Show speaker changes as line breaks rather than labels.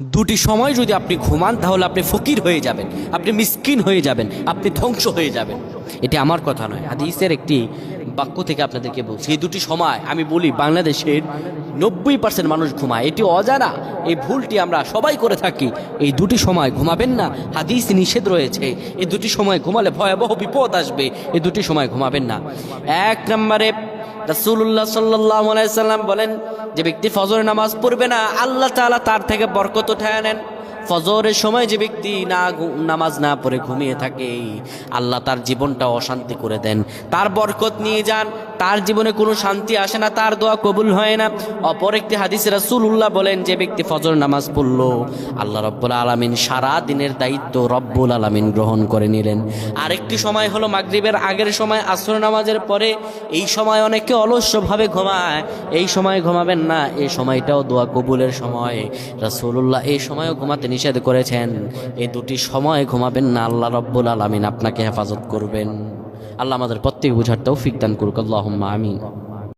দুটি সময় যদি আপনি ঘুমান তাহলে আপনি ফকির হয়ে যাবেন, আপনি মিসকিন হয়ে যাবেন, আপনি ধ্বংস হয়ে যাবেন। এটি আমার কথা নয়, হাদিসের একটি বাক্য থেকে আপনাদেরকে বলছি। এই দুটি সময় আমি বলি বাংলাদেশের 90% মানুষ ঘুমায়, এটি অজানা। এই ভুলটি আমরা সবাই করে থাকি। এই দুটি সময় ঘুমাবেন না, হাদিস নিষেধ রয়েছে। এই দুটি সময় ঘুমালে ভয়াবহ বিপদ আসবে, এই দুটি সময় ঘুমাবেন না। এক নম্বরে রাসূলুল্লাহ সাল্লাল্লাহু আলাইহি সাল্লাম বলেন, যে ব্যক্তি ফজরের নামাজ পড়বে না আল্লাহ তাআলা তার থেকে বরকত উঠায় নেন। ফজরের সময় যে ব্যক্তি নামাজ না পড়ে ঘুমিয়ে থাকে আল্লাহ তার জীবনটা অশান্তি করে দেন, তার বরকত নিয়ে যান, তার জীবনে কোনো শান্তি আসে না, তার দোয়া কবুল হয় না। অপর একটি হাদিসে রাসূলুল্লাহ বলেন, যে ব্যক্তি ফজর নামাজ পড়লো আল্লাহ রব্বুল আলামিন সারা দিনের দায়িত্ব রব্বুল আলামিন গ্রহণ করে নিলেন। আরেকটি সময় হলো মাগরিবের আগের সময়, আসর নামাজের পরে। এই সময় অনেকে অলস্যভাবে ঘুমায়, এই সময় ঘুমাবেন না, এই সময়টাও দোয়া কবুলের সময়। রাসূলুল্লাহ এই সময়ও ঘুমাতে নিষেধ করেছেন। এই দুটি সময় ঘুমাবেন না, আল্লাহ রব্বুল আলামিন আপনাকে হেফাজত করবেন। আল্লাহ আমাদের প্রত্যেক বুঝার তৌফিক দান করুক, আল্লাহুম্মা আমিন।